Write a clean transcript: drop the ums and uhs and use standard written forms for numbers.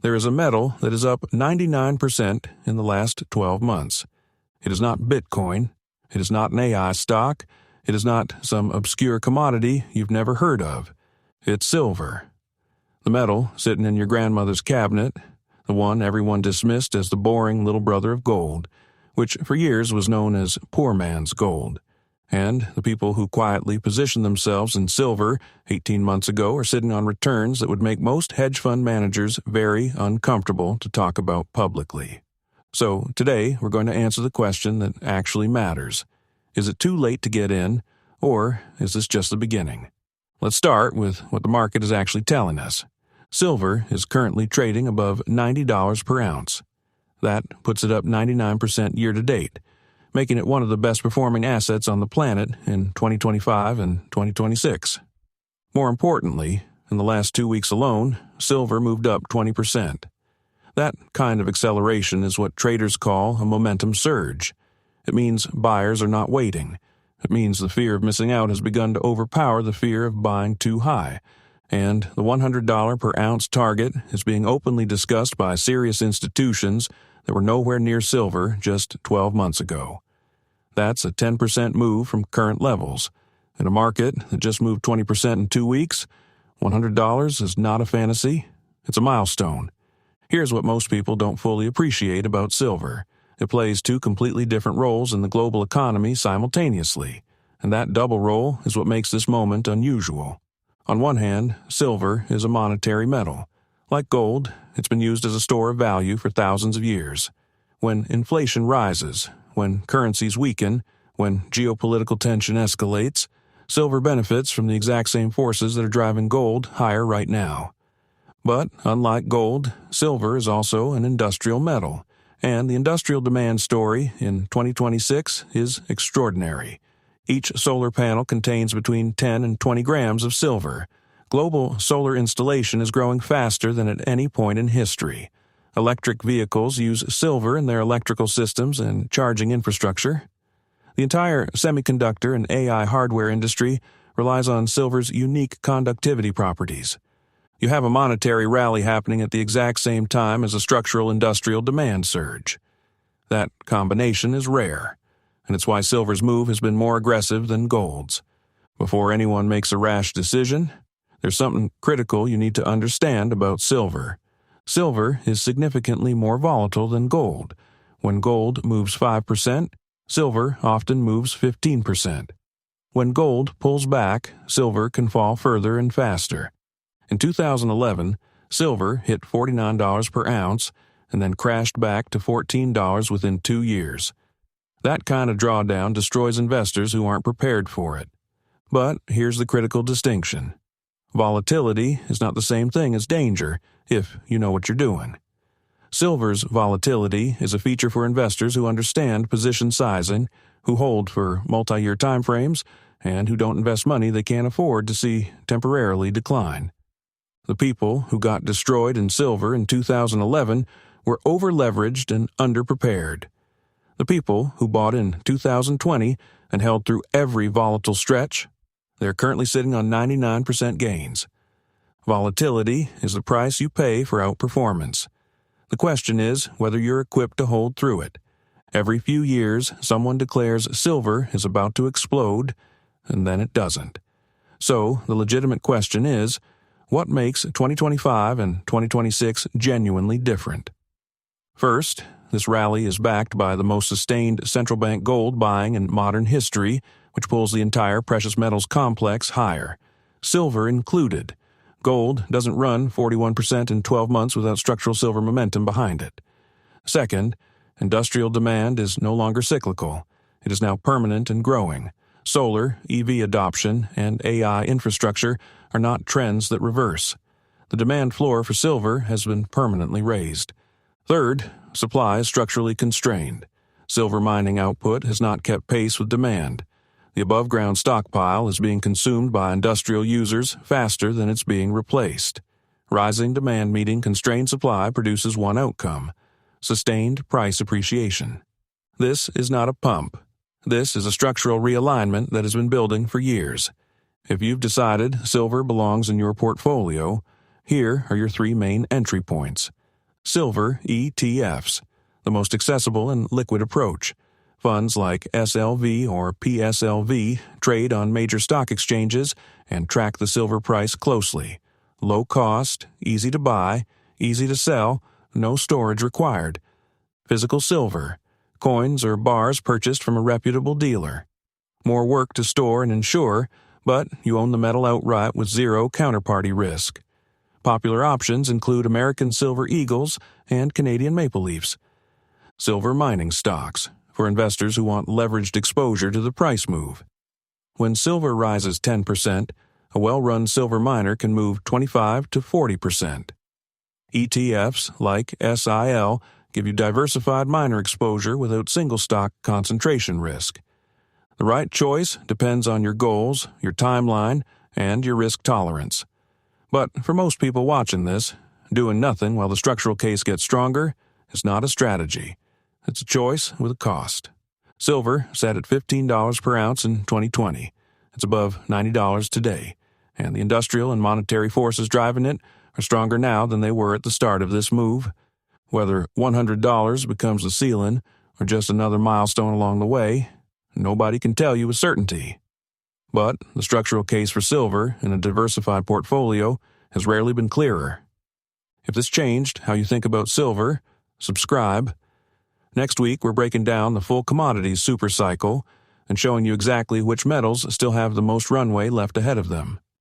There is a metal that is up 99% in the last 12 months. It is not Bitcoin. It is not an AI stock. It is not some obscure commodity you've never heard of. It's silver. The metal sitting in your grandmother's cabinet, the one everyone dismissed as the boring little brother of gold, which for years was known as poor man's gold. And the people who quietly positioned themselves in silver 18 months ago are sitting on returns that would make most hedge fund managers very uncomfortable to talk about publicly. So today we're going to answer the question that actually matters. Is it too late to get in, or is this just the beginning? Let's start with what the market is actually telling us. Silver is currently trading above $90 per ounce. That puts it up 99% year to date, making it one of the best performing assets on the planet in 2025 and 2026. More importantly, in the last 2 weeks alone, silver moved up 20%. That kind of acceleration is what traders call a momentum surge. It means buyers are not waiting. It means the fear of missing out has begun to overpower the fear of buying too high, and the $100 per ounce target is being openly discussed by serious institutions that were nowhere near silver just 12 months ago. That's a 10% move from current levels. In a market that just moved 20% in 2 weeks, $100 is not a fantasy, it's a milestone. Here's what most people don't fully appreciate about silver. It plays two completely different roles in the global economy simultaneously, and that double role is what makes this moment unusual. On one hand, silver is a monetary metal. Like gold, it's been used as a store of value for thousands of years. When inflation rises, when currencies weaken, when geopolitical tension escalates, silver benefits from the exact same forces that are driving gold higher right now. But, unlike gold, silver is also an industrial metal, and the industrial demand story in 2026 is extraordinary. Each solar panel contains between 10 and 20 grams of silver. Global solar installation is growing faster than at any point in history. Electric vehicles use silver in their electrical systems and charging infrastructure. The entire semiconductor and AI hardware industry relies on silver's unique conductivity properties. You have a monetary rally happening at the exact same time as a structural industrial demand surge. That combination is rare, and it's why silver's move has been more aggressive than gold's. Before anyone makes a rash decision, there's something critical you need to understand about silver. Silver is significantly more volatile than gold. When gold moves 5%, silver often moves 15%. When gold pulls back, silver can fall further and faster. In 2011, silver hit $49 per ounce and then crashed back to $14 within 2 years. That kind of drawdown destroys investors who aren't prepared for it. But here's the critical distinction. Volatility is not the same thing as danger, if you know what you're doing. Silver's volatility is a feature for investors who understand position sizing, who hold for multi-year timeframes, and who don't invest money they can't afford to see temporarily decline. The people who got destroyed in silver in 2011 were over-leveraged and underprepared. The people who bought in 2020 and held through every volatile stretch, they're currently sitting on 99% gains. Volatility is the price you pay for outperformance. The question is whether you're equipped to hold through it. Every few years, someone declares silver is about to explode, and then it doesn't. So, the legitimate question is, what makes 2025 and 2026 genuinely different? First, this rally is backed by the most sustained central bank gold buying in modern history, which pulls the entire precious metals complex higher, silver included. Gold doesn't run 41% in 12 months without structural silver momentum behind it. Second, industrial demand is no longer cyclical. It is now permanent and growing. Solar, EV adoption, and AI infrastructure are not trends that reverse. The demand floor for silver has been permanently raised. Third, supply is structurally constrained. Silver mining output has not kept pace with demand. The above-ground stockpile is being consumed by industrial users faster than it's being replaced. Rising demand meeting constrained supply produces one outcome: sustained price appreciation. This is not a pump. This is a structural realignment that has been building for years. If you've decided silver belongs in your portfolio, here are your 3 main entry points. Silver ETFs, the most accessible and liquid approach. Funds like SLV or PSLV trade on major stock exchanges and track the silver price closely. Low cost, easy to buy, easy to sell, no storage required. Physical silver, coins or bars purchased from a reputable dealer. More work to store and insure, but you own the metal outright with zero counterparty risk. Popular options include American Silver Eagles and Canadian Maple Leafs. Silver mining stocks, for investors who want leveraged exposure to the price move. When silver rises 10%, a well-run silver miner can move 25 to 40%. ETFs, like SIL, give you diversified miner exposure without single-stock concentration risk. The right choice depends on your goals, your timeline, and your risk tolerance. But for most people watching this, doing nothing while the structural case gets stronger is not a strategy. It's a choice with a cost. Silver sat at $15 per ounce in 2020. It's above $90 today, and the industrial and monetary forces driving it are stronger now than they were at the start of this move. Whether $100 becomes the ceiling or just another milestone along the way, nobody can tell you with certainty. But the structural case for silver in a diversified portfolio has rarely been clearer. If this changed how you think about silver, subscribe. Next week, we're breaking down the full commodities supercycle and showing you exactly which metals still have the most runway left ahead of them.